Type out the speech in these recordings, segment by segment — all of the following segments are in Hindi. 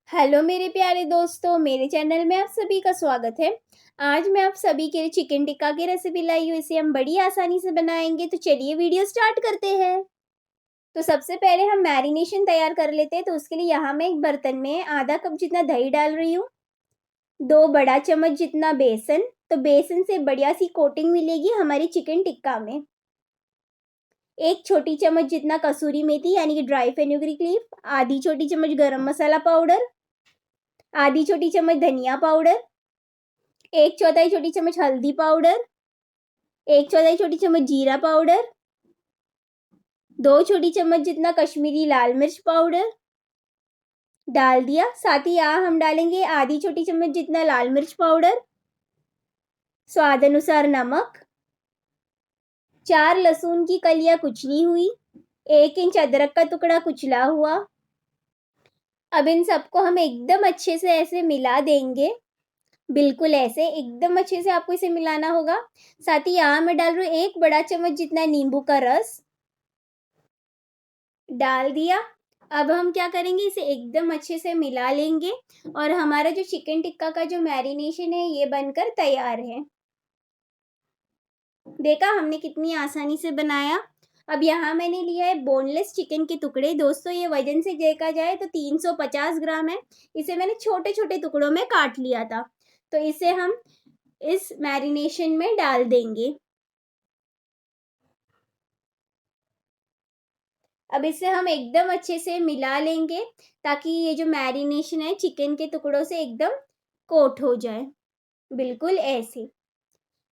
हेलो मेरे प्यारे दोस्तों, मेरे चैनल में आप सभी का स्वागत है। आज मैं आप सभी के लिए चिकन टिक्का की रेसिपी लाई हूँ। इसे हम बड़ी आसानी से बनाएँगे, तो चलिए वीडियो स्टार्ट करते हैं। तो सबसे पहले हम मैरिनेशन तैयार कर लेते हैं, तो उसके लिए यहाँ मैं एक बर्तन में आधा कप जितना दही डाल रही हूँ, 2 बड़ा चम्मच जितना बेसन, तो बेसन से बढ़िया सी कोटिंग मिलेगी हमारी चिकन टिक्का में। 1 छोटी चम्मच जितना कसूरी मेथी यानी कि ड्राई फेनुग्रीक लीफ, आधी छोटी चम्मच गरम मसाला पाउडर, आधी छोटी चम्मच धनिया पाउडर, 1/4 छोटी चम्मच हल्दी पाउडर, 1/4 छोटी चम्मच जीरा पाउडर, 2 छोटी चम्मच जितना कश्मीरी लाल मिर्च पाउडर डाल दिया। साथ ही यहाँ हम डालेंगे आधी छोटी चम्मच जितना लाल मिर्च पाउडर, स्वाद अनुसार नमक, 4 लहसुन की कलियां कुचली हुई, 1 इंच अदरक का टुकड़ा कुचला हुआ। अब इन सबको हम एकदम अच्छे से ऐसे मिला देंगे, बिल्कुल ऐसे एकदम अच्छे से आपको इसे मिलाना होगा। साथ ही यहाँ मैं डाल रही हूँ 1 बड़ा चम्मच जितना नींबू का रस डाल दिया। अब हम क्या करेंगे, इसे एकदम अच्छे से मिला लेंगे और हमारा जो चिकन टिक्का का जो मैरिनेशन है ये बनकर तैयार है। देखा हमने कितनी आसानी से बनाया। अब यहाँ मैंने लिया है बोनलेस चिकन के टुकड़े। दोस्तों ये वजन से देखा जाए तो 350 ग्राम है। इसे मैंने छोटे छोटे टुकड़ों में काट लिया था, तो इसे हम इस मैरिनेशन में डाल देंगे। अब इसे हम एकदम अच्छे से मिला लेंगे ताकि ये जो मैरिनेशन है चिकन के टुकड़ों से एकदम कोट हो जाए, बिल्कुल ऐसे।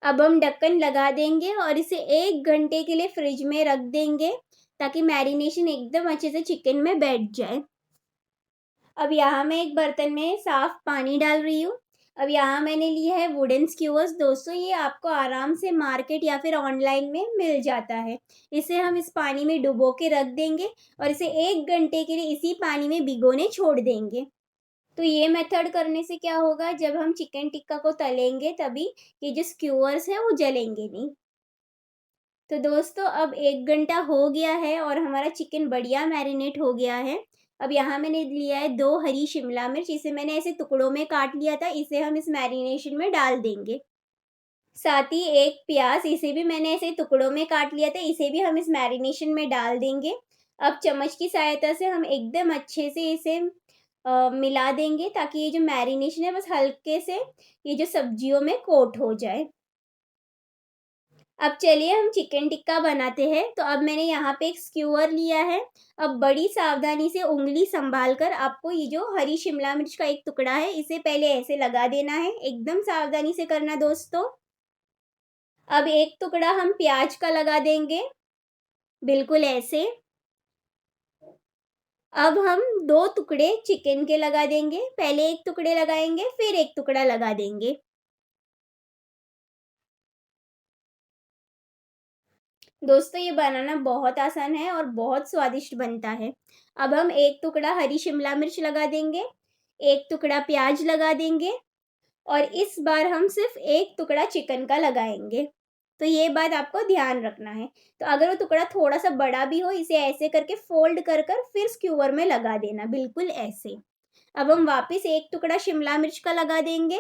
अब हम ढक्कन लगा देंगे और इसे 1 घंटे के लिए फ्रिज में रख देंगे ताकि मैरिनेशन एकदम अच्छे से चिकन में बैठ जाए। अब यहाँ मैं एक बर्तन में साफ पानी डाल रही हूँ। अब यहाँ मैंने लिया है वुडन स्क्यूअर्स। दोस्तों ये आपको आराम से मार्केट या फिर ऑनलाइन में मिल जाता है। इसे हम इस पानी में डुबो के रख देंगे और इसे 1 घंटे के लिए इसी पानी में भिगोने छोड़ देंगे। तो ये मेथड करने से क्या होगा, जब हम चिकन टिक्का को तलेंगे तभी ये जो स्क्यूअर्स है वो जलेंगे नहीं। तो दोस्तों अब 1 घंटा हो गया है और हमारा चिकन बढ़िया मैरिनेट हो गया है। अब यहाँ मैंने लिया है 2 हरी शिमला मिर्च। इसे मैंने ऐसे टुकड़ों में काट लिया था। इसे हम इस मैरिनेशन में डाल देंगे। साथ ही 1 प्याज, इसे भी मैंने ऐसे टुकड़ों में काट लिया था। इसे भी हम इस मैरिनेशन में डाल देंगे। अब चम्मच की सहायता से हम एकदम अच्छे से इसे मिला देंगे ताकि ये जो मैरिनेशन है बस हल्के से ये जो सब्जियों में कोट हो जाए। अब चलिए हम चिकन टिक्का बनाते हैं। तो अब मैंने यहाँ पे एक स्क्यूअर लिया है। अब बड़ी सावधानी से उंगली संभाल कर आपको ये जो हरी शिमला मिर्च का एक टुकड़ा है इसे पहले ऐसे लगा देना है। एकदम सावधानी से करना दोस्तों। अब एक टुकड़ा हम प्याज का लगा देंगे, बिल्कुल ऐसे। अब हम 2 टुकड़े चिकन के लगा देंगे। पहले एक टुकड़े लगाएंगे फिर एक टुकड़ा लगा देंगे। दोस्तों ये बनाना बहुत आसान है और बहुत स्वादिष्ट बनता है। अब हम एक टुकड़ा हरी शिमला मिर्च लगा देंगे, एक टुकड़ा प्याज लगा देंगे और इस बार हम सिर्फ एक टुकड़ा चिकन का लगाएंगे। तो ये बात आपको ध्यान रखना है। तो अगर वो टुकड़ा थोड़ा सा बड़ा भी हो, इसे ऐसे करके फोल्ड कर कर फिर स्क्यूअर में लगा देना, बिल्कुल ऐसे। अब हम वापस एक टुकड़ा शिमला मिर्च का लगा देंगे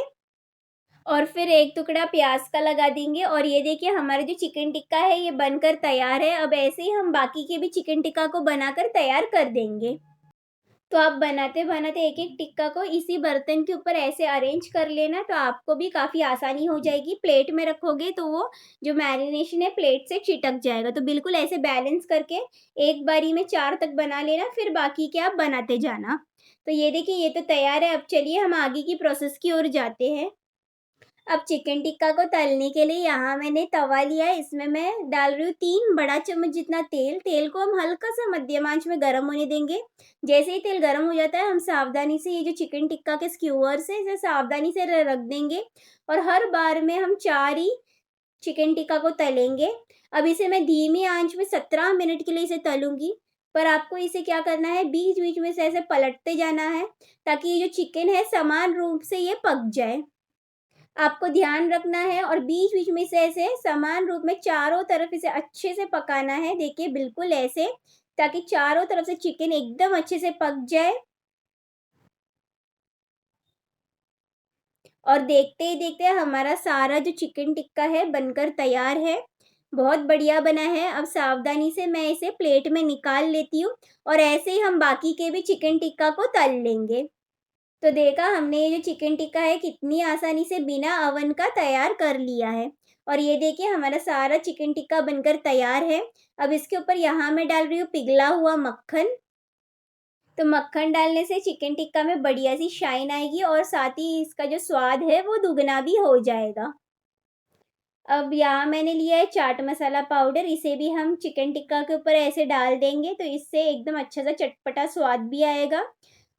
और फिर एक टुकड़ा प्याज का लगा देंगे और ये देखिए हमारा जो चिकन टिक्का है ये बनकर तैयार है। अब ऐसे ही हम बाकी के भी चिकन टिक्का को बनाकर तैयार कर देंगे। तो आप बनाते बनाते एक एक टिक्का को इसी बर्तन के ऊपर ऐसे अरेंज कर लेना, तो आपको भी काफ़ी आसानी हो जाएगी। प्लेट में रखोगे तो वो जो मैरिनेशन है प्लेट से चिटक जाएगा। तो बिल्कुल ऐसे बैलेंस करके एक बारी में 4 तक बना लेना, फिर बाकी के आप बनाते जाना। तो ये देखिए ये तो तैयार है। अब चलिए हम आगे की प्रोसेस की ओर जाते हैं। अब चिकन टिक्का को तलने के लिए यहाँ मैंने तवा लिया है। इसमें मैं डाल रही हूँ 3 बड़ा चम्मच जितना तेल। तेल को हम हल्का सा मध्यम आंच में गर्म होने देंगे। जैसे ही तेल गर्म हो जाता है हम सावधानी से ये जो चिकन टिक्का के स्क्यूअर्स है इसे सावधानी से रख देंगे और हर बार में हम 4 ही चिकन टिक्का को तलेंगे। अब इसे मैं धीमी आंच में 17 मिनट के लिए इसे तलूंगी, पर आपको इसे क्या करना है, बीच बीच में से ऐसे पलटते जाना है ताकि ये जो चिकन है समान रूप से ये पक जाए। आपको ध्यान रखना है और बीच-बीच में से ऐसे समान रूप में चारों तरफ इसे अच्छे से पकाना है। देखिए बिल्कुल ऐसे, ताकि चारों तरफ से चिकन एकदम अच्छे से पक जाए। और देखते ही देखते हमारा सारा जो चिकन टिक्का है बनकर तैयार है। बहुत बढ़िया बना है। अब सावधानी से मैं इसे प्लेट में निकाल लेती हूँ और ऐसे ही हम बाकी के भी चिकन टिक्का को तल लेंगे। तो देखा हमने ये जो चिकन टिक्का है कितनी आसानी से बिना अवन का तैयार कर लिया है। और ये देखिए हमारा सारा चिकन टिक्का बनकर तैयार है। अब इसके ऊपर यहाँ मैं डाल रही हूँ पिघला हुआ मक्खन। तो मक्खन डालने से चिकन टिक्का में बढ़िया सी शाइन आएगी और साथ ही इसका जो स्वाद है वो दुगना भी हो जाएगा। अब यहाँ मैंने लिया है चाट मसाला पाउडर, इसे भी हम चिकन टिक्का के ऊपर ऐसे डाल देंगे तो इससे एकदम अच्छा सा चटपटा स्वाद भी आएगा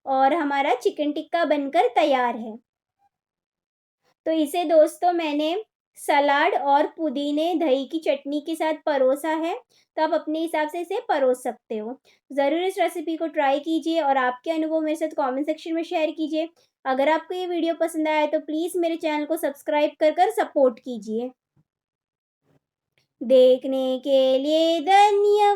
और हमारा चिकन टिक्का बनकर तैयार है। तो इसे दोस्तों मैंने सलाद और पुदीने दही की चटनी के साथ परोसा है, तो आप अपने हिसाब से इसे परोस सकते हो। ज़रूर इस रेसिपी को ट्राई कीजिए और आपके अनुभव मेरे साथ कमेंट सेक्शन में शेयर कीजिए। अगर आपको ये वीडियो पसंद आया तो प्लीज़ मेरे चैनल को सब्सक्राइब कर सपोर्ट कीजिए। देखने के लिए धन्यवाद।